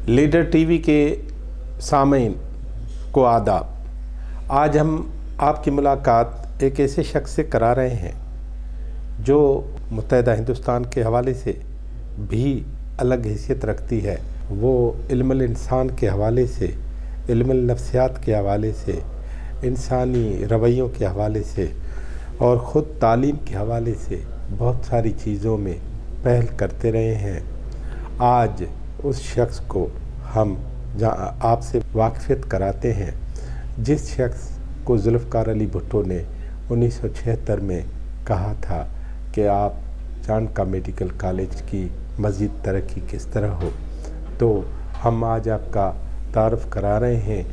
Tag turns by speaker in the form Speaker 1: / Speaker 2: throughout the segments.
Speaker 1: Leader T V کے سامعین کو آداب. آج ہم آپ کی ملاقات ایک ایسے شخص سے کرا رہے ہیں جو متحدہ ہندوستان کے حوالے سے بھی الگ حیثیت رکھتی ہے. وہ علم الانسان کے حوالے سے، علم النفسیات کے حوالے سے، انسانی رویوں کے حوالے سے اور خود تعلیم کے حوالے سے بہت ساری چیزوں میں پہل کرتے رہے ہیں. آج اس شخص کو ہم آپ سے واقفیت کراتے ہیں جس شخص کو ذوالفقار علی بھٹو نے 1976 میں کہا تھا کہ آپ چانکہ میڈیکل کالج کی مزید ترقی کس طرح ہو. تو ہم آج آپ کا تعارف کرا رہے ہیں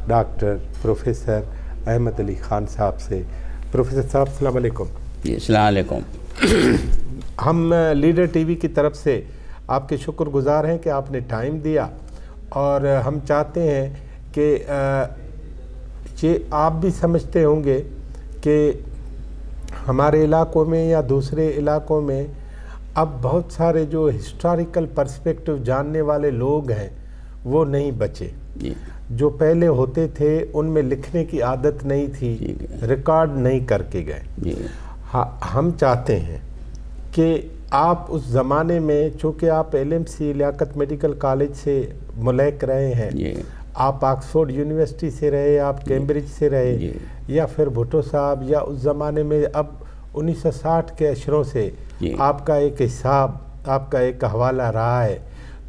Speaker 1: ڈاکٹر پروفیسر احمد علی خان صاحب سے. پروفیسر صاحب السلام علیکم.
Speaker 2: جی السلام علیکم.
Speaker 1: ہم لیڈر ٹی وی کی طرف سے آپ کے شکر گزار ہیں کہ آپ نے ٹائم دیا، اور ہم چاہتے ہیں کہ یہ آپ بھی سمجھتے ہوں گے کہ ہمارے علاقوں میں یا دوسرے علاقوں میں اب بہت سارے جو ہسٹوریکل پرسپیکٹو جاننے والے لوگ ہیں وہ نہیں بچے. جو پہلے ہوتے تھے ان میں لکھنے کی عادت نہیں تھی، ریکارڈ نہیں کر کے گئے. ہم چاہتے ہیں کہ آپ اس زمانے میں، چونکہ آپ LMC لیاقت میڈیکل کالج سے ملحق رہے ہیں، آپ آکسفورڈ یونیورسٹی سے رہے، آپ کیمبرج سے رہے، یا پھر بھٹو صاحب، یا اس زمانے میں اب 1960 کے اشروں سے آپ کا ایک حساب، آپ کا ایک حوالہ رہا ہے.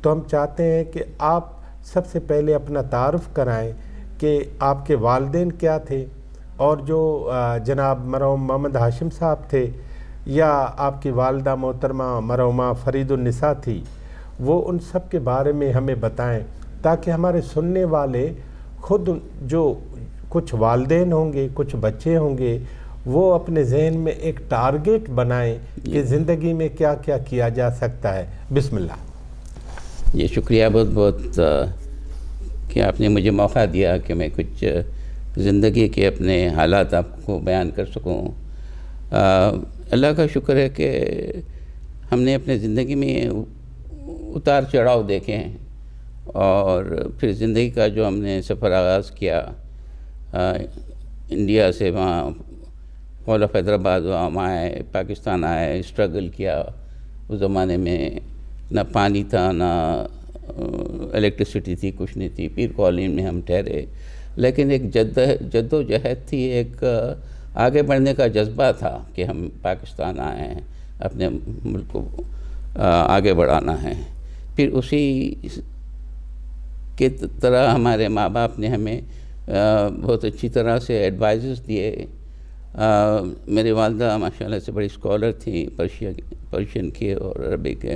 Speaker 1: تو ہم چاہتے ہیں کہ آپ سب سے پہلے اپنا تعارف کرائیں کہ آپ کے والدین کیا تھے، اور جو جناب مرحوم محمد ہاشم صاحب تھے، یا آپ کی والدہ محترمہ مرحومہ فرید النساء تھی، وہ ان سب کے بارے میں ہمیں بتائیں، تاکہ ہمارے سننے والے خود، جو کچھ والدین ہوں گے، کچھ بچے ہوں گے، وہ اپنے ذہن میں ایک ٹارگیٹ بنائیں کہ زندگی میں کیا کیا کیا جا سکتا ہے. بسم اللہ.
Speaker 2: یہ شکریہ بہت بہت کہ آپ نے مجھے موقع دیا کہ میں کچھ زندگی کے اپنے حالات آپ کو بیان کر سکوں. اللہ کا شکر ہے کہ ہم نے اپنے زندگی میں اتار چڑھاؤ دیکھے ہیں، اور پھر زندگی کا جو ہم نے سفر آغاز کیا انڈیا سے، وہاں مول آف حیدرآباد، وہاں آئے، پاکستان آئے، اسٹرگل کیا. اس زمانے میں نہ پانی تھا، نہ الیکٹریسٹی تھی، کچھ نہیں تھی. پیر کالونی میں ہم ٹھہرے، لیکن ایک جد و جہد تھی، ایک آگے بڑھنے کا جذبہ تھا کہ ہم پاکستان آئے ہیں، اپنے ملک کو آگے بڑھانا ہے. پھر اسی کے طرح ہمارے ماں باپ نے ہمیں بہت اچھی طرح سے ایڈوائزز دیے. میری والدہ ماشاءاللہ سے بڑی اسکالر تھیں، پرشین کے اور عربی کے،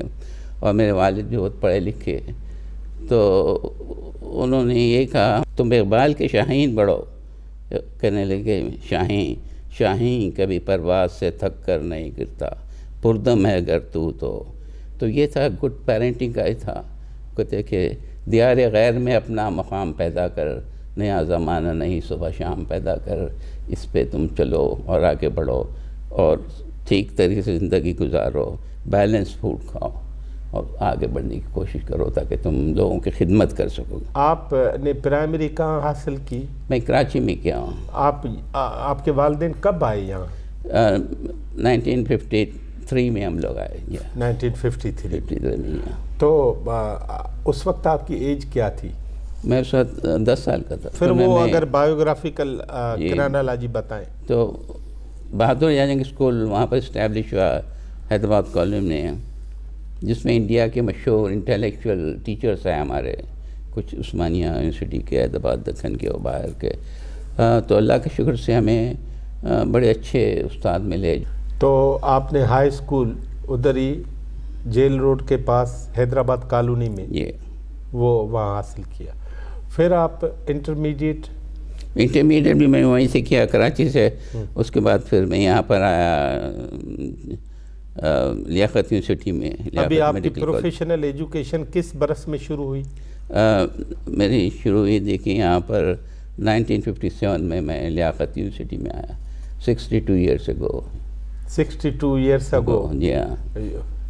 Speaker 2: اور میرے والد بھی بہت پڑھے لکھے. تو انہوں نے یہ کہا تم اقبال کے شاہین بڑھو. کہنے لگے شاہین شاہین کبھی پرواز سے تھک کر نہیں گرتا، پردم ہے اگر تو یہ تھا گڈ پیرنٹنگ کا ہی تھا. کہتے کہ دیار غیر میں اپنا مقام پیدا کر، نیا زمانہ نہیں صبح شام پیدا کر. اس پہ تم چلو اور آگے بڑھو، اور ٹھیک طریقے سے زندگی گزارو، بیلنس فوڈ کھاؤ، اور آگے بڑھنے کی کوشش کرو تاکہ تم لوگوں کی خدمت کر سکو. آپ
Speaker 1: نے پرائمری کہاں حاصل کی؟
Speaker 2: میں کراچی میں کیا ہوں.
Speaker 1: آپ کے والدین کب آئے یہاں؟
Speaker 2: 1953 میں ہم لوگ آئے.
Speaker 1: 1953 میں. تو اس وقت آپ کی ایج کیا تھی؟
Speaker 2: میں اس وقت 10 سال کا تھا.
Speaker 1: پھر وہ اگر بایوگرافیکل کرانالوجی بتائیں.
Speaker 2: تو بہادر یانگ اسکول وہاں پر اسٹیبلش ہوا حیدرآباد کالونی میں، جس میں انڈیا کے مشہور انٹلیکچوئل ٹیچرز ہیں ہمارے، کچھ عثمانیہ یونیورسٹی کے، حیدرآباد دکن کے اور باہر کے. تو اللہ کے شکر سے ہمیں بڑے اچھے استاد ملے.
Speaker 1: تو آپ نے ہائی اسکول ادھر ہی جیل روڈ کے پاس حیدرآباد کالونی میں وہ وہاں حاصل کیا. پھر آپ انٹرمیڈیٹ
Speaker 2: بھی میں وہیں سے کیا، کراچی سے. اس کے بعد پھر میں یہاں پر آیا لیاقت یونیورسٹی میں.
Speaker 1: ابھی آپ کی پروفیشنل ایجوکیشن کس برس میں شروع ہوئی؟
Speaker 2: میری شروع ہوئی دیکھیں یہاں پر 1957 میں لیاقت یونیورسٹی میں آیا. 62 years ago.
Speaker 1: 62 years ago.
Speaker 2: Yeah.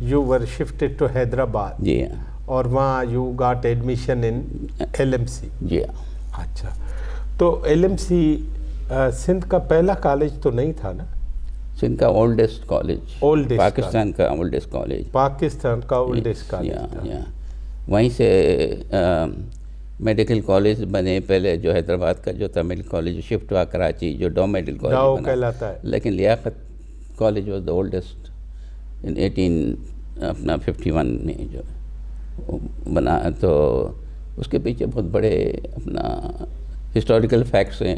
Speaker 1: You were shifted to Hyderabad.
Speaker 2: Yeah.
Speaker 1: اور وہاں you got admission in LMC.
Speaker 2: جی.
Speaker 1: اچھا, تو LMC سندھ کا پہلا کالج تو نہیں تھا نا؟
Speaker 2: سندھ کا اولڈسٹ کالج, پاکستان کا اولڈسٹ کالج,
Speaker 1: پاکستان کا اولڈسٹ کالج تھا.
Speaker 2: وہیں سے میڈیکل کالج بنے. پہلے جو حیدرآباد کا جو تھا میڈیکل کالج شفٹ ہوا کراچی, جو ڈاؤ میڈیکل کالج بنا
Speaker 1: کہلاتا ہے.
Speaker 2: لیکن لیاقت کالج واز دا اولڈسٹ ان 1851 میں جو بنا. تو اس کے پیچھے بہت بڑے اپنا ہسٹوریکل فیکٹس ہیں,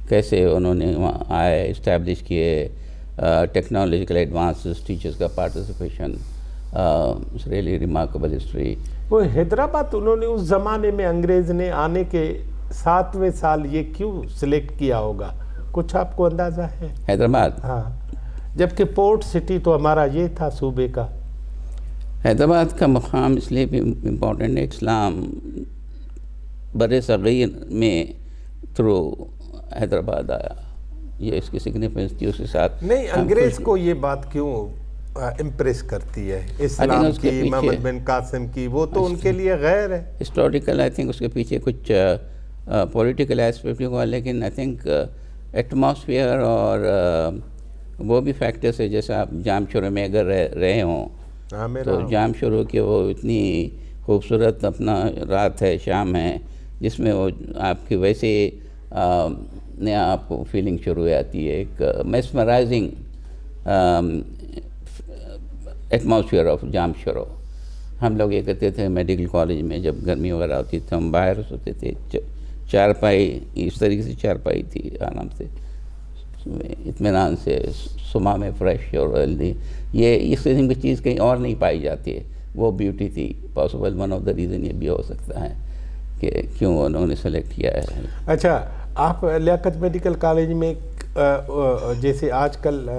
Speaker 2: کیسے انہوں نے وہاں آئے, اسٹیبلش کیے, ٹیکنالوجیکل ایڈوانسز, ٹیچرز کا پارٹیسپیشن, ریئلی ریمارکیبل ہسٹری.
Speaker 1: وہ حیدرآباد انہوں نے اس زمانے میں انگریز نے آنے کے 7ویں سال یہ کیوں سلیکٹ کیا ہوگا, کچھ آپ کو اندازہ ہے؟
Speaker 2: حیدرآباد,
Speaker 1: ہاں, جبکہ پورٹ سٹی تو ہمارا یہ تھا صوبے کا.
Speaker 2: حیدرآباد کا مقام اس لیے بھی امپورٹنٹ ہے, اسلام بر صغیر میں تھرو حیدرآباد آیا, یہ اس کی سگنیفیکنس تھی. اس کے ساتھ
Speaker 1: نہیں, انگریز کو یہ بات کیوں امپریس کرتی ہے اسلام کی, محمد بن قاسم کی, وہ تو ان کے لیے غیر ہے.
Speaker 2: ہسٹوریکل آئی تھنک اس کے پیچھے کچھ پولیٹیکل ایسپیکٹ ہوا, لیکن آئی تھنک ایٹماسفیئر اور وہ بھی فیکٹرس ہے. جیسے آپ جام شورو میں اگر رہے ہوں تو جام شورو کے وہ اتنی خوبصورت اپنا رات ہے, شام ہے, جس میں وہ آپ کی ویسے نیا آپ کو فیلنگ شروع ہو جاتی ہے, ایک میسمرائزنگ ایٹماسفیئر آف جام شورو. ہم لوگ یہ کرتے تھے میڈیکل کالج میں, جب گرمی وغیرہ ہوتی تھی ہم باہر سوتے تھے, چارپائی اس طریقے سے چارپائی تھی, آرام سے اطمینان سے, صبح میں فریش اور ہیلدی. یہ اس قسم کی چیز کہیں اور نہیں پائی جاتی ہے, وہ بیوٹی تھی. Possible one of the reason یہ بھی ہو سکتا ہے کہ کیوں انہوں نے سلیکٹ کیا ہے.
Speaker 1: اچھا, آپ لیاقت میڈیکل کالج میں جیسے آج کل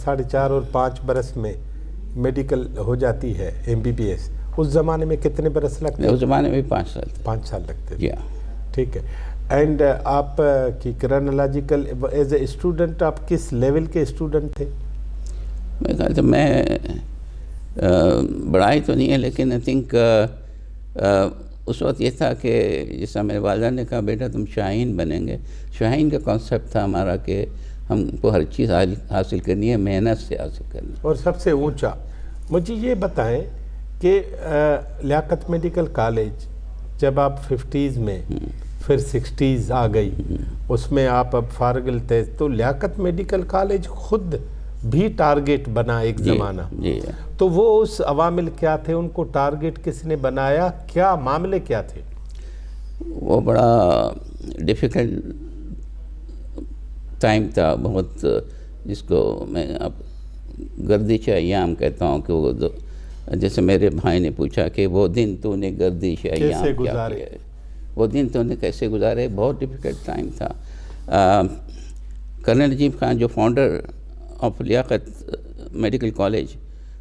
Speaker 1: 4.5 اور 5 برس میں میڈیکل ہو جاتی ہے MBBS, اس زمانے میں کتنے برس لگتے ہیں؟
Speaker 2: اس زمانے میں 5 سال تھے.
Speaker 1: 5 سال لگتے
Speaker 2: جی.
Speaker 1: ٹھیک ہے. اینڈ آپ کی کرانولوجیکل ایز اے اسٹوڈنٹ آپ کس لیول کے اسٹوڈنٹ تھے؟
Speaker 2: میرے خیال سے میں بڑائی تو نہیں ہے, لیکن آئی تھنک اس وقت یہ تھا کہ جیسا میرے والدہ نے کہا بیٹا تم شاہین بنیں گے. شاہین کا کانسیپٹ تھا ہمارا کہ ہم کو ہر چیز حاصل کرنی ہے, محنت سے حاصل کرنی ہے.
Speaker 1: اور سب سے اونچا مجھے یہ بتائیں کہ لیاقت میڈیکل کالج جب آپ 50s میں, پھر 60s آ گئی, اس میں آپ اب فارغ التحصیل, تو لیاقت میڈیکل کالج خود بھی ٹارگیٹ بنا ایک زمانہ.
Speaker 2: جی.
Speaker 1: تو وہ اس عوامل کیا تھے, ان کو ٹارگیٹ کس نے بنایا, کیا معاملے کیا تھے؟
Speaker 2: وہ بڑا ڈیفیکلٹ ٹائم تھا بہت, جس کو میں اب گردش ایام کہتا ہوں. کہ وہ جیسے میرے بھائی نے پوچھا کہ وہ دن تو نے گردش ایام کیا کیا, وہ دن تو نے کیسے گزارے, بہت ڈیفیکلٹ ٹائم تھا. کرنل نجیب خان جو founder of Liaquat medical college,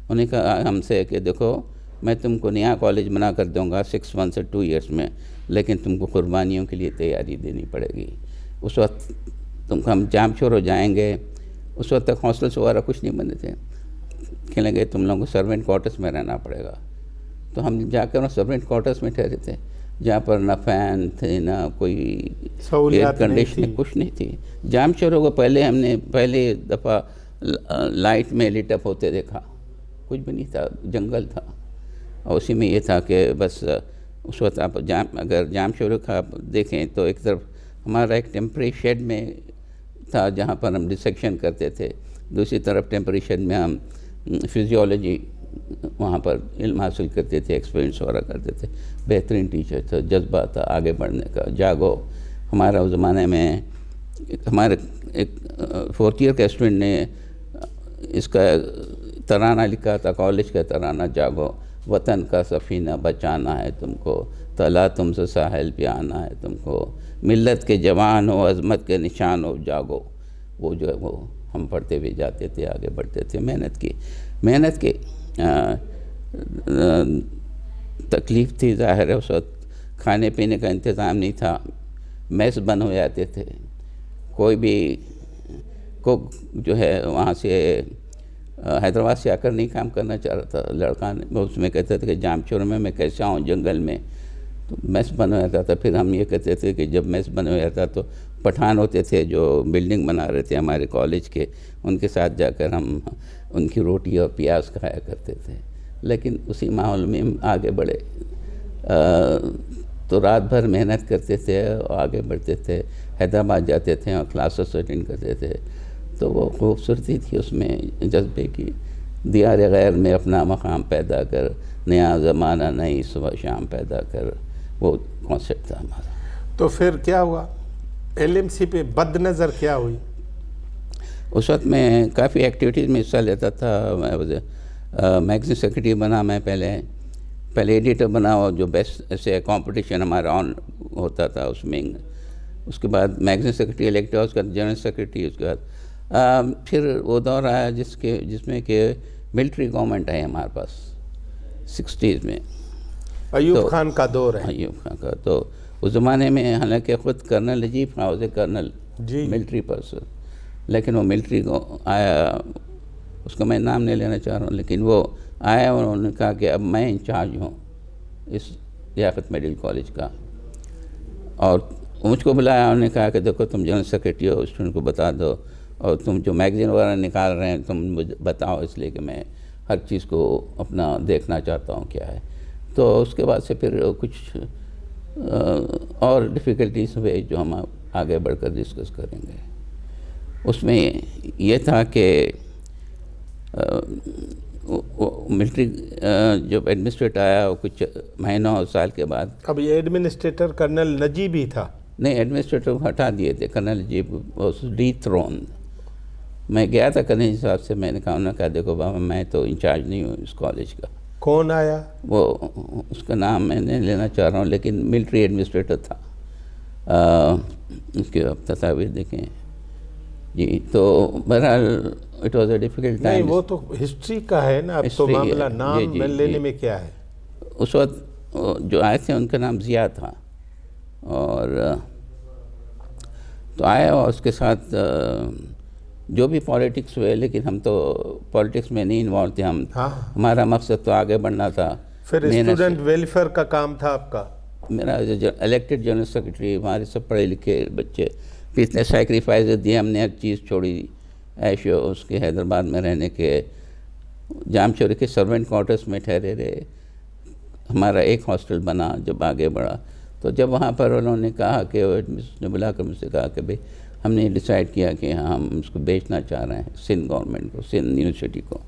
Speaker 2: انہوں نے کہا ہم سے کہ دیکھو میں تم کو نیا کالج بنا کر دوں گا 6 months سے 2 years میں, لیکن تم کو قربانیوں کے لیے تیاری دینی پڑے گی. اس وقت تم کو ہم جام شور ہو جائیں گے, اس وقت تک ہاسٹلس وغیرہ کچھ نہیں بنے تھے, کہنے گے تم لوگوں کو سروینٹ کوارٹرس میں رہنا پڑے گا. تو ہم جا کر سروینٹ کوارٹرس میں ٹھہرے تھے, جہاں پر نہ فین تھے, نہ کوئی ایئر کنڈیشننگ, کچھ نہیں تھی. جام شوروں کو ہم نے پہلی دفعہ لائٹ میں لٹ اپ ہوتے دیکھا, کچھ بھی نہیں تھا, جنگل تھا. اور اسی میں یہ تھا کہ بس اس وقت آپ اگر جام شوروں کا آپ دیکھیں تو ایک طرف ہمارا ایک ٹیمپری شیڈ میں تھا جہاں پر ہم ڈسیکشن کرتے تھے, دوسری طرف ٹیمپری شیڈ میں ہم فزیولوجی وہاں پر علم حاصل کرتے تھے, ایکسپیرینس وغیرہ کرتے تھے. بہترین ٹیچر تھا, جذبہ تھا آگے بڑھنے کا. جاگو ہمارا اس زمانے میں ہمارے ایک 4th year کا اسٹوڈنٹ نے اس کا ترانہ لکھا تھا, کالج کا ترانہ, جاگو وطن کا سفینہ بچانا ہے تم کو, تلا تم سے ساحل پہ آنا ہے تم کو, ملت کے جوان ہو عظمت کے نشان ہو جاگو. وہ جو ہے وہ ہم پڑھتے ہوئے جاتے تھے, آگے بڑھتے تھے. محنت کی تکلیف تھی ظاہر ہے. اس وقت کھانے پینے کا انتظام نہیں تھا, میس بند ہو جاتے تھے. کوئی بھی کوک جو ہے وہاں سے حیدرآباد سے آ کر نہیں کام کرنا چاہ رہا تھا لڑکا نے. وہ اس میں کہتے تھے کہ جامچور میں کیسے آؤں جنگل میں, تو میس بنا رہتا تھا. پھر ہم یہ کہتے تھے کہ جب میس بنا رہتا تو پٹھان ہوتے تھے جو بلڈنگ بنا رہے تھے ہمارے کالج کے, ان کے ساتھ جا کر ہم ان کی روٹی اور پیاز کھایا کرتے تھے. لیکن اسی ماحول میں ہم آگے بڑھے. تو رات بھر محنت کرتے تھے اور آگے بڑھتے تھے. حیدرآباد جاتے تھے اور کلاسز اٹینڈ کرتے تھے. تو وہ خوبصورتی تھی اس میں جذبے کی. دیار غیر میں اپنا مقام پیدا کر, نیا زمانہ نئی صبح شام پیدا کر, وہ کانسیپٹ تھا ہمارا.
Speaker 1: تو پھر کیا ہوا؟ ایل ایم سی پہ بد نظر کیا ہوئی؟
Speaker 2: اس وقت میں کافی ایکٹیویٹیز میں حصہ لیتا تھا. میگزین سیکرٹری بنا میں, پہلے ایڈیٹر بنا, اور جو بیسٹ ایسے کمپٹیشن ہمارا آن ہوتا تھا اس میں. اس کے بعد میگزین سیکرٹری الیکٹ ہوا, اس کے بعد جنرل سیکرٹری. اس کے بعد پھر وہ دور آیا جس میں کہ ملٹری گورنمنٹ آئی ہمارے پاس 60s میں.
Speaker 1: ایوب خان کا دور ہے.
Speaker 2: ایوب خان کا. تو اس زمانے میں حالانکہ خود colonel Najib Khan was a colonel
Speaker 1: ji
Speaker 2: military person, لیکن وہ ملٹری کو آیا, اس کا میں نام نہیں لینا چاہ رہا ہوں, لیکن وہ آیا اور انہوں نے کہا کہ اب میں انچارج ہوں اس لیاقت میڈیکل کالج کا. اور مجھ کو بلایا, انہوں نے کہا کہ دیکھو تم جنرل سیکرٹری ہو, اسٹوڈنٹ کو بتا دو, اور تم جو میگزین وغیرہ نکال رہے ہیں تم مجھے بتاؤ, اس لیے کہ میں ہر چیز کو اپنا دیکھنا چاہتا ہوں کیا ہے. تو اس کے بعد سے پھر کچھ اور ڈیفیکلٹیز ہوئے جو ہم آگے بڑھ کر ڈسکس کریں گے. اس میں یہ تھا کہ ملٹری جب ایڈمنسٹریٹ آیا وہ کچھ مہینوں اور سال کے بعد.
Speaker 1: اب یہ ایڈمنسٹریٹر کرنل نجیب ہی تھا؟
Speaker 2: نہیں, ایڈمنسٹریٹر ہٹا دیے تھے. Colonel Najib was dethrone. میں گیا تھا کرنل صاحب سے, میں نے کہا, انہوں نے کہا دیکھو بابا میں تو انچارج نہیں ہوں اس کالج کا.
Speaker 1: کون آیا؟ وہ
Speaker 2: اس کا نام میں نہیں لینا چاہ رہا ہوں, لیکن ملٹری ایڈمنسٹریٹر تھا. اس کے اب تصاویر دیکھیں جی. تو بہرحال it was a difficult time.
Speaker 1: نہیں, وہ تو ہسٹری کا ہے نا, اب تو معاملہ نام لینے میں کیا ہے.
Speaker 2: اس وقت جو آئے تھے ان کا نام ضیاء تھا, اور تو آئے اور اس کے ساتھ جو بھی پالیٹکس ہوئے, لیکن ہم تو پالیٹکس میں نہیں انوالو تھے. ہمارا مقصد تو آگے بڑھنا تھا.
Speaker 1: پھر اسٹوڈنٹ ویلفیئر کا کام تھا آپ کا؟
Speaker 2: میرا الیکٹڈ جنرل سیکرٹری, ہمارے سب پڑھے لکھے بچے, پھر اتنے سیکریفائز دیے ہم نے, ہر چیز چھوڑی, عیش و اس کے حیدرآباد میں رہنے کے. جام چوری کے سرونٹ کوارٹرس میں ٹھہرے رہے. ہمارا ایک ہاسٹل بنا جب آگے بڑھا. تو جب وہاں پر انہوں نے کہا کہ ایڈمنسٹریٹر نے بلا کر مجھ سے کہا کہ بھئی ہم نے ڈیسائیڈ کیا کہ ہم اس کو بیچنا چاہ رہے ہیں سندھ گورنمنٹ کو, سندھ یونیورسٹی کو,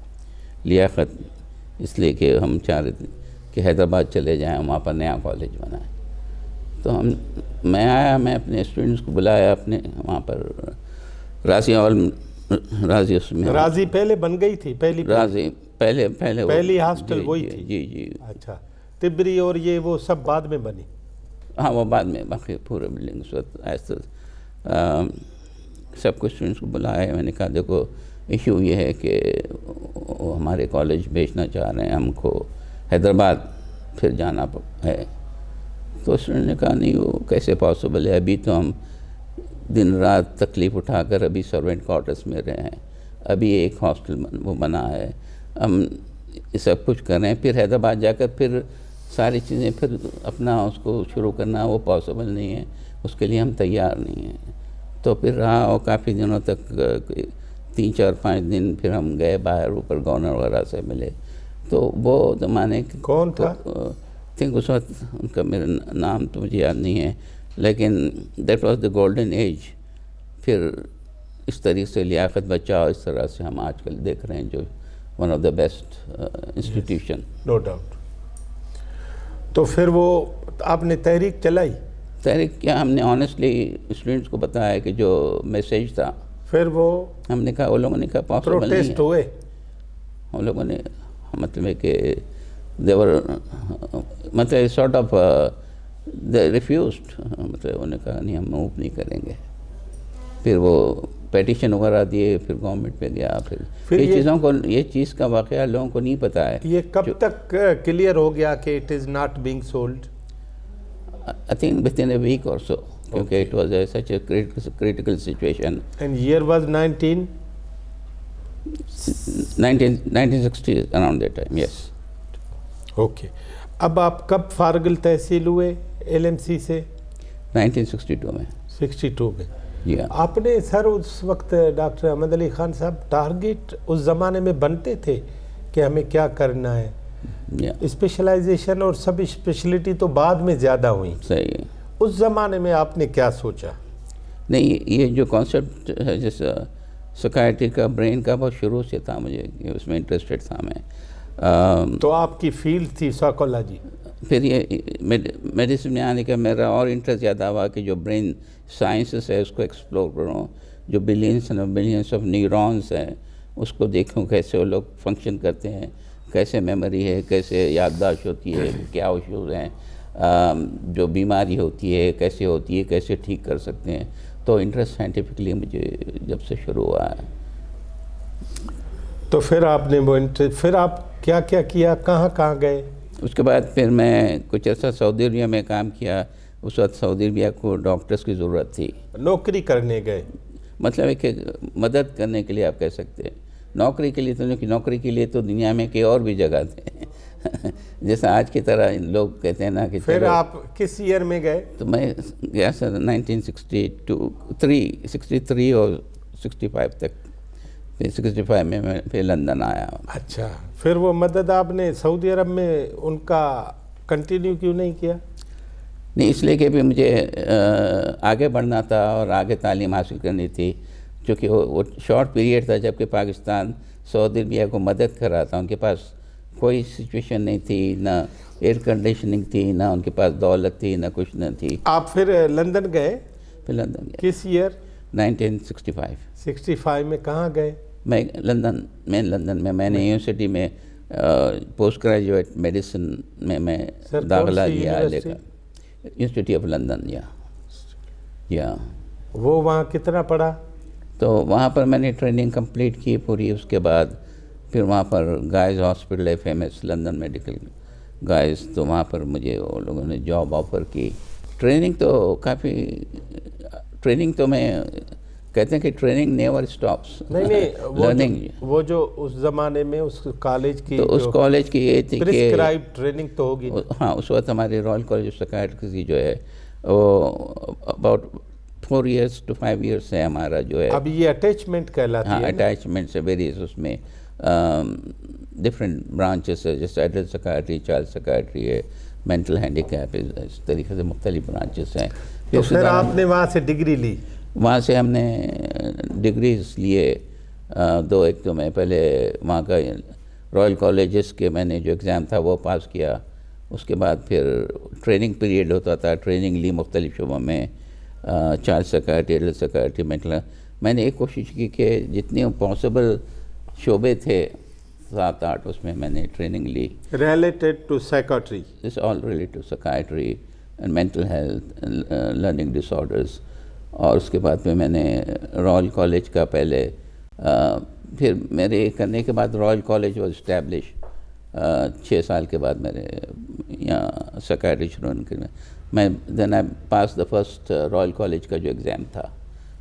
Speaker 2: لیاقت, اس لیے کہ ہم چاہ رہے تھے کہ حیدرآباد چلے جائیں, وہاں پر نیا کالج بنائیں. تو میں آیا, میں اپنے اسٹوڈنٹس کو بلایا اپنے وہاں پر راضی اس میں.
Speaker 1: راضی پہلے بن گئی تھی؟
Speaker 2: راضی
Speaker 1: پہلی ہاسٹل وہی تھی؟
Speaker 2: جی جی.
Speaker 1: اچھا, تبری اور یہ وہ سب بعد میں بنی؟
Speaker 2: ہاں, وہ بعد میں, باقی پورے بلڈنگ اس وقت ایسا. سب کچھ اسٹوڈنٹس کو بلایا. میں نے کہا دیکھو ایشو یہ ہے کہ ہمارے کالج بیچنا چاہ رہے ہیں ہم کو, حیدرآباد پھر جانا ہے. تو اسٹوڈنٹ نے کہا نہیں, وہ کیسے پاسبل ہے, ابھی تو ہم دن رات تکلیف اٹھا کر ابھی سرونٹ کوارٹرس میں رہے ہیں, ابھی ایک ہاسٹل وہ بنا ہے, ہم یہ سب کچھ کر رہے ہیں, پھر حیدرآباد جا کر پھر ساری چیزیں پھر اپنا اس کو شروع کرنا وہ پاسبل نہیں ہے, اس کے لیے ہم تیار نہیں ہیں. تو پھر رہا, اور کافی دنوں تک 3-4-5 دن پھر ہم گئے باہر, اوپر گورنر وغیرہ سے ملے. تو وہ زمانے
Speaker 1: کون تھا؟
Speaker 2: تھنک اس وقت ان کا میرا نام تو مجھے یاد نہیں ہے, لیکن that was the golden age. پھر اس طریقے سے لیاقت بچا, اور اس طرح سے ہم آج کل دیکھ رہے ہیں جو one of the best institution.
Speaker 1: No doubt. تو پھر وہ آپ نے تحریک چلائی؟
Speaker 2: تحریک کیا, ہم نے آنیسٹلی اسٹوڈنٹس کو بتایا کہ جو میسیج تھا,
Speaker 1: پھر وہ
Speaker 2: ہم نے کہا, وہ لوگوں نے کہا پاسبل نہیں ہے.
Speaker 1: پروٹیسٹ ہوئے
Speaker 2: ہم لوگوں نے, مطلب ہے کہ دیور مطلب سارٹ آف دے ریفیوزڈ, مطلب انہوں نے کہا نہیں ہم موو نہیں کریں گے. پھر وہ پیٹیشن وغیرہ دیے, پھر گورنمنٹ پہ گیا. پھر یہ چیزوں کو, یہ چیز کا واقعہ لوگوں کو نہیں پتہ ہے.
Speaker 1: یہ کب تک کلیئر ہو گیا کہ it is not being sold?
Speaker 2: I think within a week or so, کیونکہ it was such a critical situation.
Speaker 1: And year was 19?
Speaker 2: 1960 around that time, yes.
Speaker 1: Okay. اب آپ کب فارغ التحصیل ہوئے LMC سے؟
Speaker 2: 1962 میں.
Speaker 1: 62 میں.
Speaker 2: Yeah.
Speaker 1: آپ نے سر اس وقت ڈاکٹر احمد علی خان صاحب ٹارگیٹ اس زمانے میں بنتے تھے کہ ہمیں کیا کرنا ہے؟ اسپیشلائزیشن اور سب اسپیشلٹی تو بعد میں زیادہ ہوئی.
Speaker 2: صحیح.
Speaker 1: اس زمانے میں آپ نے کیا سوچا؟
Speaker 2: نہیں, یہ جو کانسیپٹ ہے جیسا سکائٹری کا, برین کا, بہت شروع سے تھا مجھے, اس میں انٹرسٹڈ تھا میں.
Speaker 1: تو آپ کی فیلڈ تھی سائیکالوجی.
Speaker 2: پھر یہ میڈیسن میں آنے کا میرا اور انٹرسٹ زیادہ ہوا کہ جو برین سائنسز ہے اس کو ایکسپلور کروں, جو بلینس آف نیورونس ہیں اس کو دیکھوں کیسے وہ لوگ فنکشن کرتے ہیں, کیسے میموری ہے, کیسے یادداشت ہوتی ہے, کیا ایشوز ہیں, جو بیماری ہوتی ہے کیسے ہوتی ہے, کیسے ٹھیک کر سکتے ہیں. تو انٹرسٹ سائنٹیفکلی مجھے جب سے شروع ہوا ہے.
Speaker 1: تو پھر آپ نے وہ پھر آپ کیا کیا, کہاں گئے؟
Speaker 2: اس کے بعد پھر میں کچھ عرصہ سعودی عربیہ میں کام کیا. اس وقت سعودی عربیہ کو ڈاکٹرز کی ضرورت تھی.
Speaker 1: نوکری کرنے گئے؟
Speaker 2: مطلب ہے کہ مدد کرنے کے لیے آپ کہہ سکتے ہیں. نوکری کے لیے تو نہیں, نوکری کے لیے تو دنیا میں کئی اور بھی جگہ تھے جیسا آج کی طرح لوگ کہتے ہیں نا کہ
Speaker 1: پھر آپ کس ایئر میں گئے؟
Speaker 2: تو میں گیا سر 1963 اور 65 تک. پھر 65 میں پھر لندن آیا.
Speaker 1: اچھا, پھر وہ مدد آپ نے سعودی عرب میں ان کا کنٹینیو کیوں نہیں کیا؟
Speaker 2: نہیں, اس لیے کہ بھی مجھے آگے بڑھنا تھا اور آگے تعلیم حاصل کرنی تھی, کیونکہ وہ شارٹ پیریڈ تھا جب کہ پاکستان سعودی عربیہ کو مدد کر رہا تھا. ان کے پاس کوئی سچویشن نہیں تھی, نہ ایئر کنڈیشننگ تھی, نہ ان کے پاس دولت تھی, نہ کچھ نہ تھی.
Speaker 1: آپ پھر لندن گئے؟
Speaker 2: پھر لندن گئے.
Speaker 1: کس ایئر؟
Speaker 2: 1965.
Speaker 1: 65 میں کہاں گئے؟
Speaker 2: میں لندن میں نے یونیورسٹی میں پوسٹ گریجویٹ میڈیسن میں داخلہ لیا لے کر. University of London. یا
Speaker 1: وہ وہاں کتنا پڑھا؟
Speaker 2: تو وہاں پر میں نے ٹریننگ کمپلیٹ کی پوری. اس کے بعد پھر وہاں پر گائز ہاسپٹل ہے فیمس, لندن میڈیکل گائز, تو وہاں پر مجھے وہ لوگوں نے جاب آفر کی. ٹریننگ تو میں کہتے ہیں کہ ٹریننگ نیور اسٹاپس.
Speaker 1: نہیں, وہ جو اس زمانے میں اس کالج کی,
Speaker 2: تو اس کالج کی یہ تھی کہ
Speaker 1: پرسکرائب ٹریننگ تو ہوگی.
Speaker 2: ہاں, اس وقت ہمارے رائل کالج آف سائیکیٹری جو ہے وہ اباؤٹ 4 years to 5 years ہے ہمارا جو ہے.
Speaker 1: اب یہ اٹیچمنٹ کہلاتی ہے.
Speaker 2: ہاں, اٹیچمنٹ سے ویریس اس میں ڈفرینٹ برانچز ہے, جیسے ایڈلٹ سائیکیٹری, چائلڈ سائیکیٹری ہے, مینٹل ہینڈی کیپ ہے, اس طریقے سے مختلف برانچز ہیں.
Speaker 1: تو پھر آپ نے وہاں سے ڈگری لی؟
Speaker 2: وہاں سے ہم نے ڈگریز لیے 2. ایک تو میں پہلے وہاں کا رائل کالجز کے میں نے جو ایگزام تھا وہ پاس کیا. اس کے بعد پھر ٹریننگ پیریڈ ہوتا تھا, ٹریننگ لی مختلف شعبوں میں, child psychiatry, adult psychiatry, mental. میں نے ایک کوشش کی کہ جتنے پاسبل شعبے تھے 7-8 اس میں نے ٹریننگ لی.
Speaker 1: Related to psychiatry.
Speaker 2: It's all related to psychiatry and mental health, learning disorders. اور اس کے بعد پھر میں نے رائل کالج کا پہلے پھر میرے کرنے کے بعد رائل کالج واز اسٹیبلش. 6 سال کے بعد میرے یہاں سائیکیٹری شروع کرنے میں دین آئی پاس دا فرسٹ رائل کالج کا جو ایگزام تھا,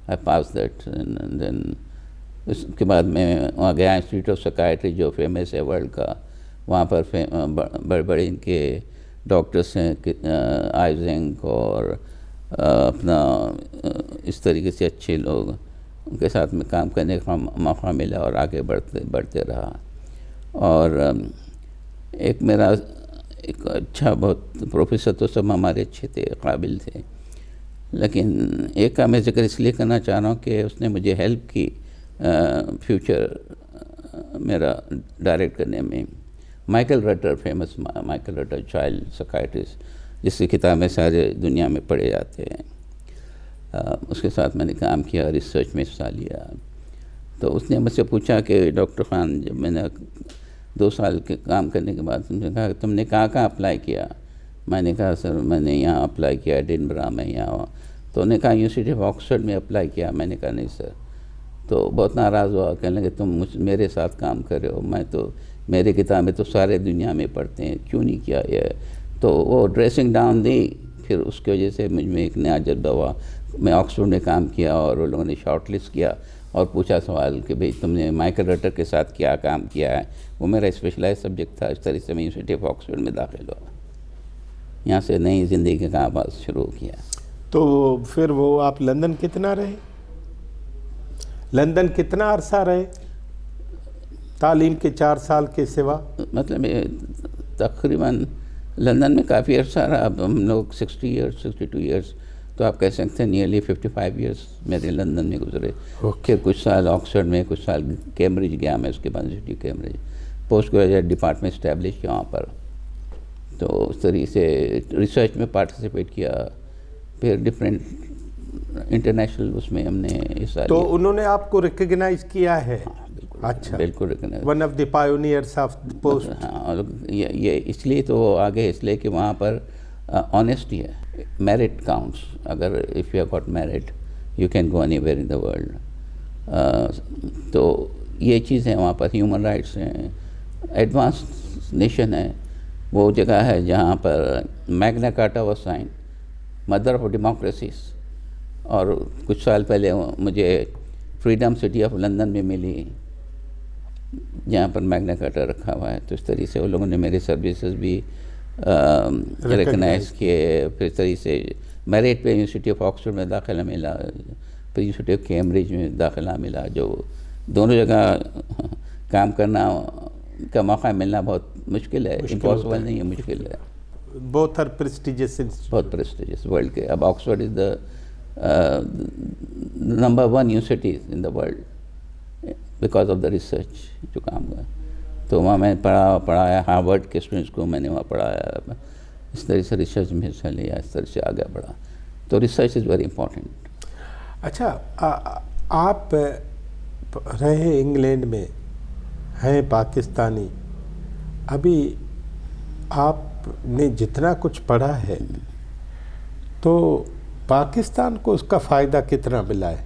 Speaker 2: آئی پاس دیٹ. دین اس کے بعد میں وہاں گیا انسٹیٹیوٹ آف سائیکیٹری جو فیمس ہے ورلڈ کا. وہاں پر بڑے بڑے ان کے ڈاکٹرس ہیں, آئزنگ اور اپنا اس طریقے سے اچھے لوگ, ان کے ساتھ میں کام کرنے کا موقع ملا اور آگے بڑھتے رہا. اور ایک میرا ایک اچھا بہت پروفیسر تو سب ہمارے اچھے تھے, قابل تھے, لیکن ایک کا میں ذکر اس لیے کرنا چاہ رہا ہوں کہ اس نے مجھے ہیلپ کی فیوچر میرا ڈائریکٹ کرنے میں. Michael Rutter, famous Michael Rutter, child psychiatrist, جس کی کتابیں سارے دنیا میں پڑھے جاتے ہیں. اس کے ساتھ میں نے کام کیا, ریسرچ میں حصہ لیا. تو اس نے مجھ سے پوچھا کہ ڈاکٹر خان, جب میں نے 2 سال کے کام کرنے کے بعد تم نے کہا تم نے کہاں اپلائی کیا؟ میں نے کہا سر میں نے یہاں اپلائی کیا, ایڈنبرا میں یہاں. تو انہوں نے کہا یونیورسٹی آف آکسفورڈ میں اپلائی کیا. میں نے کہا نہیں سر. تو بہت ناراض ہوا, کہنے لگے تم میرے ساتھ کام کر رہے ہو, میں تو میرے کتابیں تو سارے دنیا میں پڑھتے ہیں, کیوں نہیں کیا یہ؟ تو وہ ڈریسنگ ڈاؤن دی. پھر اس کی وجہ سے مجھ میں ایک نیا جذبہ ہوا. میں آکسفورڈ میں کام کیا اور وہ لوگوں نے شارٹ لسٹ کیا اور پوچھا سوال کہ بھئی تم نے مائیکل رٹر کے ساتھ کیا کام کیا ہے. وہ میرا اسپیشلائز سبجیکٹ تھا. اس طرح سے میں یونیورسٹی آف آکسفورڈ میں داخل ہوا. یہاں سے نئی زندگی کا آغاز شروع کیا.
Speaker 1: تو پھر وہ آپ لندن کتنا رہے؟ لندن کتنا عرصہ رہے تعلیم کے 4 سال کے سوا؟
Speaker 2: مطلب تقریباً لندن میں کافی عرصہ رہا. اب ہم لوگ 60 ایئرس 62 ایئرس تو آپ کہہ سکتے ہیں نیئرلی 55 ایئرس میرے لندن میں گزرے. پھر کچھ سال آکسفورڈ میں, کچھ سال کیمبرج گیا میں. اس کے بعد university Cambridge post graduate department establish کیا وہاں پر. تو اس طریقے سے ریسرچ میں پارٹیسپیٹ کیا. پھر ڈفرینٹ انٹرنیشنل اس میں ہم نے حصہ لیا.
Speaker 1: تو انہوں نے آپ کو ریکگنائز کیا ہے؟
Speaker 2: اچھا, بالکل recognize.
Speaker 1: One of the pioneers of post.
Speaker 2: ہاں, یہ اس لیے تو وہ آگے اس لیے کہ وہاں پر آنیسٹی ہے. Merit counts. اگر if you have got merit you can go anywhere in the world. تو یہ چیزیں وہاں پر ہیومن رائٹس ہیں. ایڈوانس نیشن ہے. وہ جگہ ہے جہاں پر Magna Carta was sign, mother of democracies. اور کچھ سال پہلے مجھے فریڈم سٹی آف لندن میں ملی جہاں پر میگنا کارٹا رکھا ہوا ہے. تو اس طریقے سے وہ لوگوں نے میرے سروسز بھی ریکگنائز کیے. پھر اس طریقے سے میرٹ پہ یونیورسٹی آف آکسفورڈ میں داخلہ ملا, پھر یونیورسٹی آف کیمبرج میں داخلہ ملا. جو دونوں جگہ کام کرنا کا موقع ملنا بہت مشکل ہے. امپاسبل نہیں ہے, مشکل ہے.
Speaker 1: Both are prestigious.
Speaker 2: بہت پریسٹیجس ورلڈ کے. اب Oxford is the number 1 university in the world because of the research جو کام ہوا. تو وہاں میں پڑھایا. ہارورڈ کے اسٹوڈنٹس کو میں نے وہاں پڑھایا. اس طرح سے ریسرچ میں حصہ لیا. اس طرح سے آگے بڑھا. تو ریسرچ از ویری امپورٹنٹ.
Speaker 1: اچھا, آپ رہے انگلینڈ میں, ہیں پاکستانی. ابھی آپ نے جتنا کچھ پڑھا ہے تو پاکستان کو اس کا فائدہ کتنا ملا ہے؟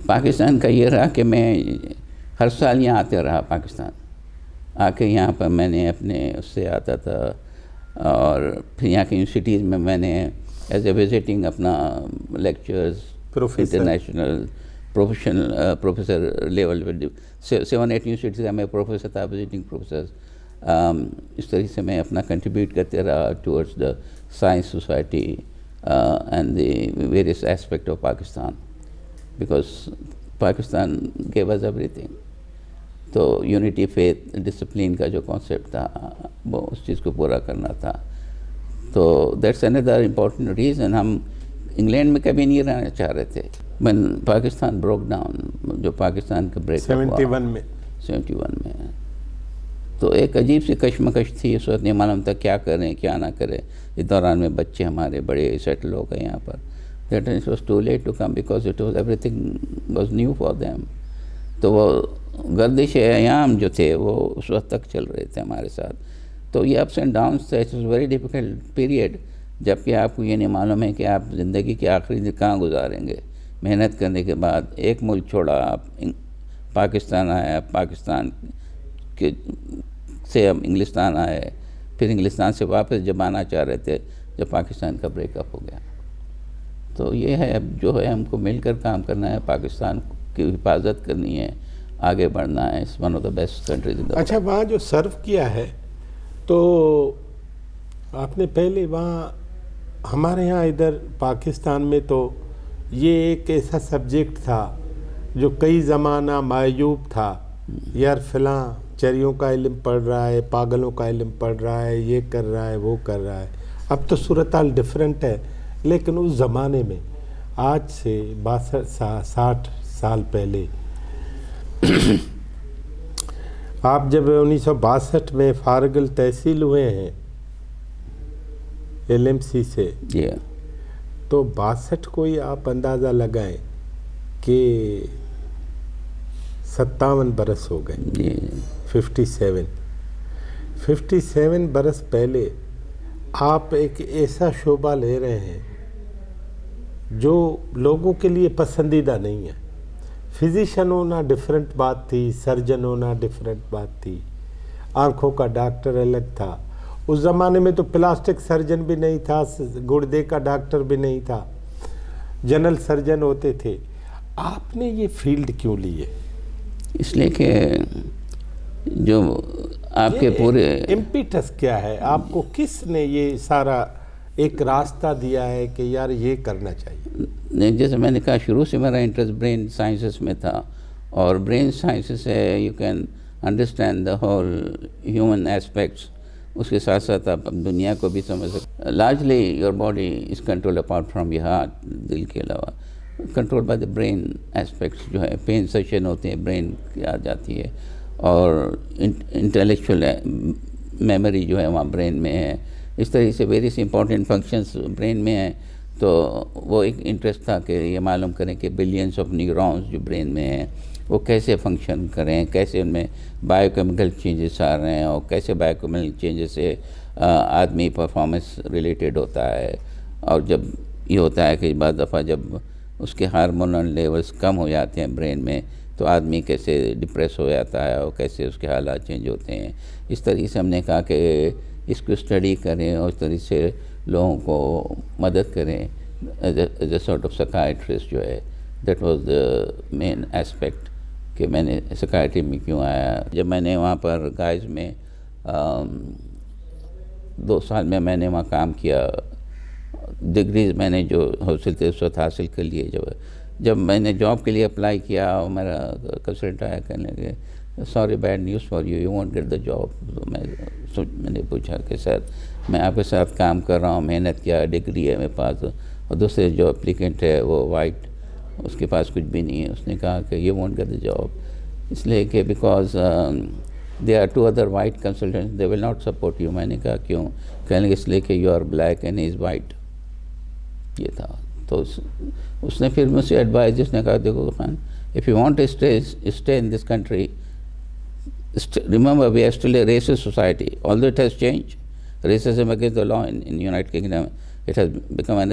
Speaker 2: پاکستان کا یہ رہا کہ میں ہر سال یہاں آتے رہا. پاکستان آ کے یہاں پر میں نے اپنے اس سے آتا تھا. اور پھر یہاں کی یونیورسٹیز میں نے ایز اے وزٹنگ اپنا lectures international professor level 7-8 universities میں پروفیسر تھا, وزٹنگ پروفیسر. اس طریقے سے میں اپنا کنٹریبیوٹ کرتے رہا towards the science society and the various aspect of Pakistan, because Pakistan gave us everything. تو یونٹی فیتھ ڈسپلین کا جو کانسیپٹ تھا وہ اس چیز کو پورا کرنا تھا. تو دیٹس اندر امپورٹنٹ ریزن. ہم انگلینڈ میں کبھی نہیں رہنا چاہ رہے تھے. when پاکستان بروک ڈاؤن, جو پاکستان کا بریک 71 میں, تو ایک عجیب سی کشمکش تھی. اس وقت نہیں معلوم تھا کیا کریں کیا نہ کریں. اس دوران میں بچے ہمارے بڑے سیٹل ہو گئے یہاں پر. That it was too late to come because it was everything was new for them. تو وہ گردش ایام جو تھے وہ اس وقت تک چل رہے تھے ہمارے ساتھ. تو یہ اپس اینڈ ڈاؤنس تھے. It was very difficult period, جبکہ آپ کو یہ نہیں معلوم ہے کہ آپ زندگی کے آخری دن کہاں گزاریں گے. محنت کرنے کے بعد ایک ملک چھوڑا, آپ پاکستان آئے. پاکستان کے سے ہم انگلستان آئے. پھر انگلستان سے واپس جب آنا چاہ رہے تھے جب پاکستان کا بریک اپ ہو گیا. تو یہ ہے اب جو ہے ہم کو مل کر کام کرنا ہے. پاکستان کی حفاظت کرنی ہے, آگے بڑھنا ہے. It's one of the best countries in the.
Speaker 1: اچھا, وہاں جو سرو کیا ہے تو آپ نے پہلے وہاں ہمارے یہاں ادھر پاکستان میں تو یہ ایک ایسا سبجیکٹ تھا جو کئی زمانہ معیوب تھا. یار فلاں چریوں کا علم پڑھ رہا ہے, پاگلوں کا علم پڑھ رہا ہے, یہ کر رہا ہے وہ کر رہا ہے. اب تو صورتحال ڈفرینٹ ہے, لیکن اس زمانے میں آج سے 60 سال پہلے آپ جب 1962 میں فارغ التحصیل ہوئے ہیں LMC سے, تو 62 کو ہی آپ اندازہ لگائیں کہ 57 برس ہو گئے. 57 برس پہلے آپ ایک ایسا شعبہ لے رہے ہیں جو لوگوں کے لیے پسندیدہ نہیں ہے. فزیشین ہونا ڈیفرنٹ بات تھی, سرجن ہونا ڈیفرنٹ بات تھی, آنکھوں کا ڈاکٹر الگ تھا. اس زمانے میں تو پلاسٹک سرجن بھی نہیں تھا, گردے کا ڈاکٹر بھی نہیں تھا, جنرل سرجن ہوتے تھے. آپ نے یہ فیلڈ کیوں لی ہے؟
Speaker 2: اس لیے کہ جو آپ کے پورے
Speaker 1: امپیٹس کیا ہے؟ آپ کو کس نے یہ سارا ایک راستہ دیا ہے کہ یار یہ کرنا چاہیے؟
Speaker 2: جیسے میں نے کہا شروع سے میرا انٹرسٹ برین سائنسز میں تھا، اور برین سائنسز سے you can understand the whole human aspects. اس کے ساتھ ساتھ آپ دنیا کو بھی سمجھ سکتے. Largely your body is control apart from your heart, دل کے علاوہ control by the brain aspects. جو ہے پین سیشن ہوتے ہیں برین کی آ جاتی ہے، اور انٹلیکچوئل میموری جو ہے وہاں برین میں ہے. اس طرح سے ویریس امپورٹنٹ فنکشنز برین میں ہیں. تو وہ ایک انٹرسٹ تھا کہ یہ معلوم کریں کہ بلینس آف نیورونز جو برین میں ہیں وہ کیسے فنکشن کریں، کیسے ان میں بائیو کیمیکل چینجز آ رہے ہیں، اور کیسے بائیو کیمیکل چینجز سے آدمی پرفارمنس ریلیٹڈ ہوتا ہے. اور جب یہ ہوتا ہے کہ بعض دفعہ جب اس کے ہارمونل لیولز کم ہو جاتے ہیں برین میں تو آدمی کیسے ڈپریس ہو جاتا ہے اور کیسے اس کے حالات چینج ہوتے ہیں. اس طریقے سے ہم نے کہا کہ اس کو اسٹڈی کریں اور اس طریقے سے لوگوں کو مدد کریں as a sort of psychiatrist جو ہے. That was the main aspect کہ میں نے سکائٹری میں کیوں آیا. جب میں نے وہاں پر گائز میں 2 سال میں نے وہاں کام کیا. ڈگریز میں نے جو حاصل تھے اس وقت حاصل کر لیے. جب میں نے جاب کے لیے اپلائی کیا اور میرا کنسلٹنٹ آیا کہنے لگے sorry bad news for you won't get the job. تو میں نے پوچھا کہ سر میں آپ کے ساتھ کام کر رہا ہوں، محنت کیا، ڈگری ہے میرے پاس، اور دوسرے جو اپلیکینٹ ہے وہ وائٹ، اس کے پاس کچھ بھی نہیں ہے. اس نے کہا کہ you won't get the job اس لیے کہ because they are 2 other white consultants, they will not support you. میں نے کہا کیوں؟ کہنے لگے اس لیے کہ you are black and he is white. یہ تھا. تو اس نے پھر مجھ سے ایڈوائز، جس نے کہا دیکھو Khan if you want to stay in this country, remember we are still a racist society. Although it has changed, racism against the law in United Kingdom, it has become one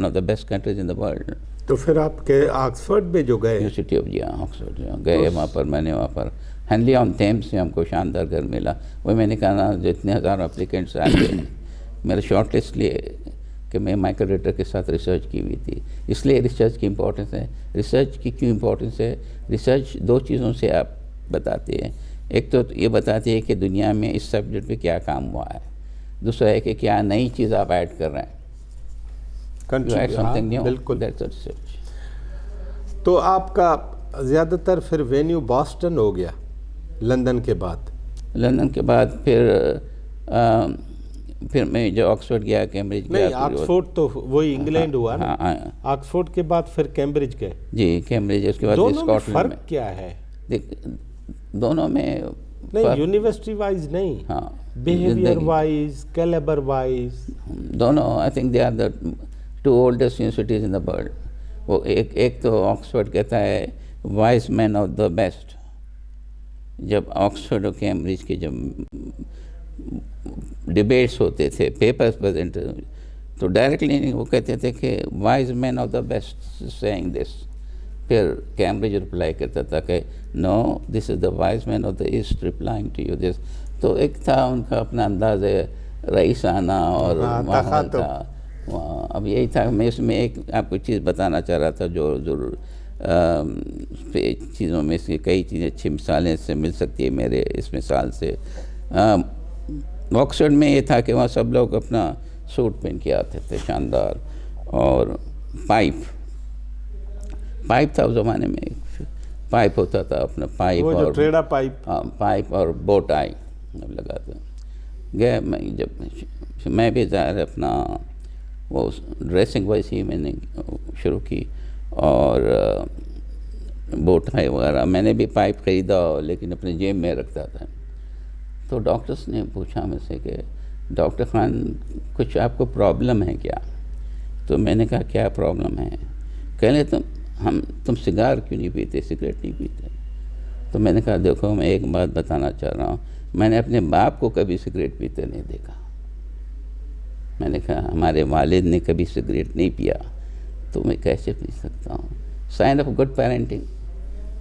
Speaker 2: of the best countries in the world.
Speaker 1: تو پھر آپ کے Oxford میں جو گئے،
Speaker 2: university of Oxford گئے، وہاں پر میں نے وہاں پر ہینلی آن تھیمس سے ہم کو شاندار گھر ملا. وہی میں نے کہا نا جو اتنے ہزار اپلیکینٹس آئے تھے میرا شارٹ لسٹ لیے کہ میں مائیکل ریٹر کے ساتھ ریسرچ کی ہوئی تھی. اس لیے ریسرچ کی امپورٹنس ہے. ریسرچ کی کیوں امپورٹنس ہے؟ ریسرچ 2 چیزوں سے آپ بتاتے ہیں. ایک تو یہ بتاتی ہے کہ دنیا میں اس سبجیکٹ پہ کیا کام ہوا ہے. دوسرا ہے کہ کیا نئی چیز آپ ایڈ کر رہے ہیں.
Speaker 1: بالکل. تو آپ کا زیادہ تر پھر وینیو باسٹن ہو گیا لندن کے بعد؟
Speaker 2: لندن کے بعد پھر میں جو آکسفورڈ گیا، کیمبرج گیا.
Speaker 1: نہیں، آکسفورڈ تو وہی انگلینڈ ہوا نا. آکسفورڈ کے بعد پھر کیمبرج گئے.
Speaker 2: جی کیمبرج. اس کے بعد
Speaker 1: دونوں میں فرق کیا ہے؟
Speaker 2: دونوں میں
Speaker 1: نہیں، یونیورسٹی وائز نہیں،
Speaker 2: ہاں،
Speaker 1: بیہیویئر وائز، کیلیبر وائز
Speaker 2: دونوں. I think they are the 2 oldest universities in the world. وہ ایک تو آکسفورڈ کہتا ہے wise main of the best. جب آکسفورڈ اور کیمبرج کے جب ڈبیٹس ہوتے تھے، پیپرز پریزنٹ، تو ڈائریکٹلی وہ کہتے تھے کہ wise main of the best saying this. پھر کیمبرج رپلائی کرتا تھا کہ no, this is the wise main of the east replying to you this. تو ایک تھا ان کا اپنا انداز رئیسانہ اور ماحول تھا. اب یہی تھا. میں اس میں ایک آپ کو چیز بتانا چاہ رہا تھا جو ضرور چیزوں میں سے کئی چیزیں اچھی مثالیں سے مل سکتی ہے میرے اس مثال سے. آکسفورڈ میں یہ تھا کہ وہاں سب لوگ اپنا سوٹ پہن کے آتے تھے شاندار، اور پائپ تھا اس زمانے میں. پائپ ہوتا تھا اپنا پائپ، اور
Speaker 1: ٹریڈا پائپ،
Speaker 2: پائپ اور بو ٹائی لگاتے گئے. جب میں بھی ظاہر اپنا وہ ڈریسنگ ویسی میں نے شروع کی، اور بو ٹائی وغیرہ. میں نے بھی پائپ خریدا لیکن اپنے جیب میں رکھتا تھا. تو ڈاکٹرس نے پوچھا مجھ سے کہ ڈاکٹر خان کچھ آپ کو پرابلم ہے کیا؟ تو میں نے کہا کیا پرابلم ہے؟ کہنے تم سگار کیوں نہیں پیتے، سگریٹ نہیں پیتے؟ تو میں نے کہا دیکھو میں ایک بات بتانا چاہ رہا ہوں، میں نے اپنے باپ کو کبھی سگریٹ پیتے نہیں دیکھا. میں نے کہا ہمارے والد نے کبھی سگریٹ نہیں پیا تو میں کیسے پی سکتا ہوں؟ Sign of good parenting.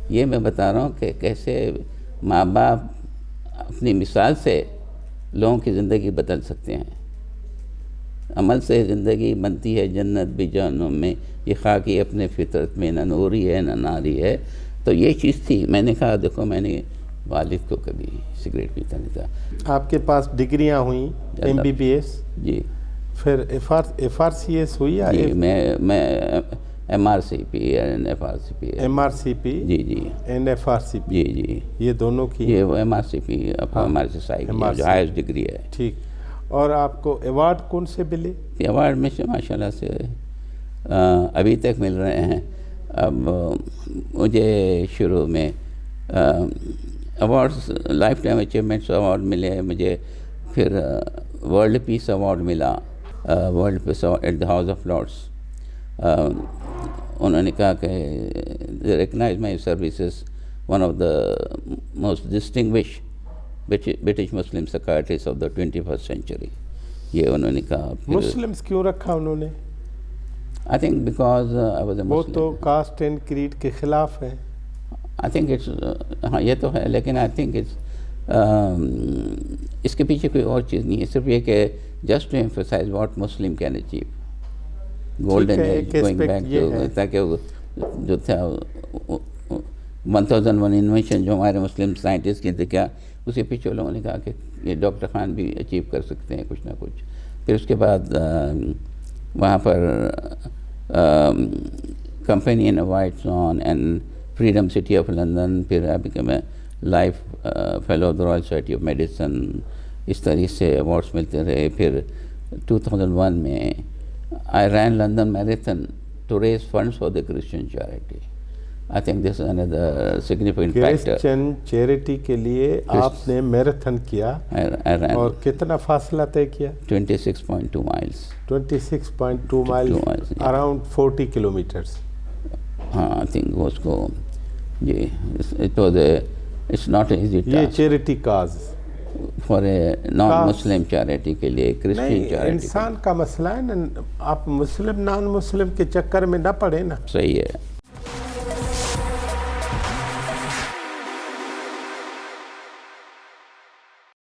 Speaker 2: یہ میں بتا رہا ہوں کہ کیسے ماں باپ اپنی مثال سے لوگوں کی زندگی بدل سکتے ہیں. عمل سے زندگی بنتی ہے جنت بھی جہنم میں، یہ خاکی اپنے فطرت میں نہ نوری ہے نہ ناری ہے. تو یہ چیز تھی. میں نے کہا دیکھو میں نے والد کو کبھی سگریٹ پیتا نہیں تھا.
Speaker 1: آپ کے پاس ڈگریاں ہوئیں MBBS،
Speaker 2: جی
Speaker 1: پھر FRCS ہوئی یا
Speaker 2: جی میں MRCP and FRCP
Speaker 1: MRCP
Speaker 2: جی جی
Speaker 1: اینڈ FRCP،
Speaker 2: جی جی
Speaker 1: یہ دونوں کی؟
Speaker 2: یہ وہ MRCP ہمارے سے سائی جو ہائیسٹ ڈگری ہے.
Speaker 1: ٹھیک. اور آپ کو ایوارڈ کون سے ملے؟
Speaker 2: ایوارڈ میں سے ماشاء اللہ سے ابھی تک مل رہے ہیں. اب مجھے شروع میں awards lifetime achievements award ملے مجھے، پھر ورلڈ پیس ایوارڈ ملا، world peace at the House of Lords. انہوں نے کہا کہ they recognize my services, one of the most distinguished British Muslim psychiatrists of the 21st century. یہ انہوں نے کہا.
Speaker 1: مسلمس کیوں رکھا انہوں نے؟
Speaker 2: I think because I was a
Speaker 1: وہ
Speaker 2: Muslim.
Speaker 1: تو کاسٹ اینڈ کریڈ کے خلاف ہیں.
Speaker 2: I think it's ہاں یہ تو ہے، لیکن I think it's اس کے پیچھے کوئی اور چیز نہیں ہے، صرف یہ کہ just to emphasize what Muslim can achieve. Golden age going back to, تاکہ جو تھا 1001 انویشن جو ہمارے مسلم سائنٹسٹ کی تھے، کیا اس کے پیچھے لوگوں نے کہا کہ یہ ڈاکٹر خان بھی اچیو کر سکتے ہیں کچھ نہ کچھ. پھر اس کے بعد وہاں پر company invites on and freedom city of London, پھر ابھی کہ میں life fellow of the Royal Society of Medicine, اس طریقے سے ایوارڈس ملتے رہے. پھر 2001 میں I ran London Marathon to raise funds for the Christian charity. I think this is another significant factor.
Speaker 1: Christian charity کے لیے آپ نے میراتھن کیا،
Speaker 2: I ran
Speaker 1: اور کتنا فاصلہ طے کیا؟
Speaker 2: 26.2 miles.
Speaker 1: 26.2 miles، around 40 kilometers.
Speaker 2: ہاں I think اس کو جی it's not an easy
Speaker 1: یہ
Speaker 2: task
Speaker 1: charity cause
Speaker 2: for a non-Muslim charity کے لیے، کرسچن
Speaker 1: نہیں،
Speaker 2: چیریٹی.
Speaker 1: انسان کا مسئلہ ہے نا، آپ مسلم نان مسلم کے چکر میں نہ پڑے نا.
Speaker 2: صحیح ہے.